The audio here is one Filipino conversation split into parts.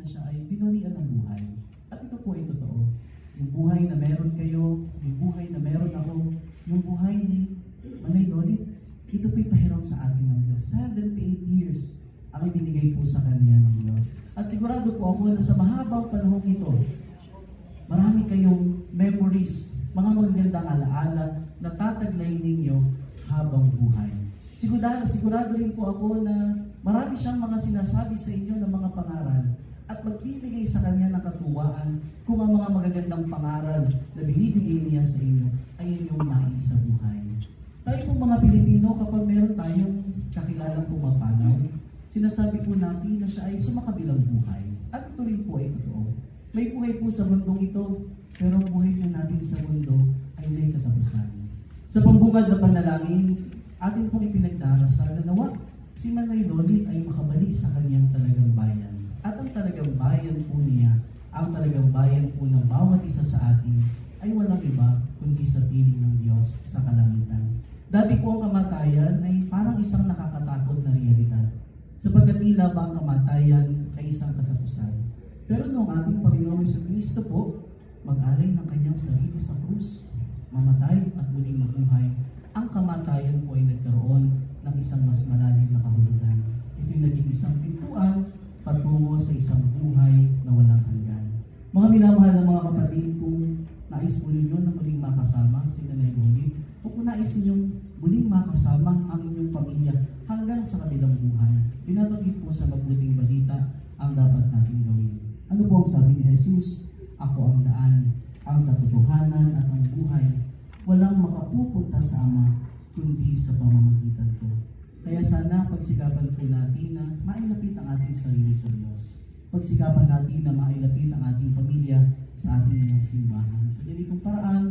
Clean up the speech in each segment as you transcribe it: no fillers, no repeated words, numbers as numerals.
siya ay binawian ng buhay. At ito po ay totoo. Yung buhay na meron kayo, yung buhay na meron ako, yung buhay ni Manay Lolit, ito po'y pahiram sa atin ng Diyos. 78 years ang ibinigay po sa kanya ng Diyos. At sigurado po ako na sa mahabang panahon ito, marami kayong memories, mga magagandang alaala na tataglay ninyo habang buhay. Sigurado rin po ako na marami siyang mga sinasabi sa inyo ng mga pangaral at magbibigay sa kanya ng katuwaan kung ang mga magagandang pangaral na binibigay niya sa inyo ay inyong nais sa buhay. Tayo po mga Pilipino, kapag meron tayong kakilalang pumapanaw, sinasabi po natin na siya ay sumakabilang buhay. At ito rin po ay totoo. May buhay po sa mundong ito, pero ang buhay na natin sa mundo ay may katapusan. Sa pambungad na panalangin, atin pong ipinagdarasal na nawa si Manay Lolit ay makabalik sa kanyang talagang bayan. At ang talagang bayan po niya, ang talagang bayan po ng bawat isa sa atin ay walang iba kundi sa piling ng Diyos sa kalangitan. Dati po ang kamatayan ay parang isang nakakatakot na realidad, sapagkat tila ba ang kamatayan ay isang katapusan. Pero noong ating Panginoong Jesucristo po, mag-alay ng kanyang sarili sa krus, mamatay at muling mabuhay, ang kamatayan po ay nagkaroon ng isang mas malalim na kahulugan. Ito'y naging isang pintuan patungo sa isang buhay na walang hanggan. Mga minamahal na mga kapatid, kung nais po ninyo na muling makasama si Nanay Lolit, o kung nais ninyong muling makasama ang inyong pamilya hanggang sa kabilang buhay, pinapagit po sa mabuting balita ang dapat natin gawin. Ano po ang sabi ni Jesus? Ako ang daan, ang katotohanan at ang buhay. Walang makapupunta sa Ama kundi sa pamamagitan ko. Kaya sana pagsikapan po natin na mailapit ang ating sarili sa Diyos. Pagsikapan natin na mailapit ang ating pamilya sa ating mga simbahan. Sa ganitong paraan,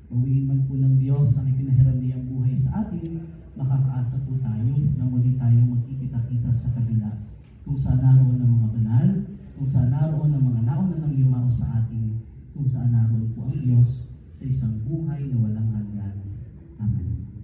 bawiin man po ng Diyos ang ipinahiram niyang buhay sa atin, makakaasa po tayo na muli tayong magkikita-kita sa kabila. Kung saan naroon ang mga banal, kung saan naroon ang mga nauna ng yumao sa atin, kung saan naroon po ang Diyos sa isang buhay na walang hanggan. Amen.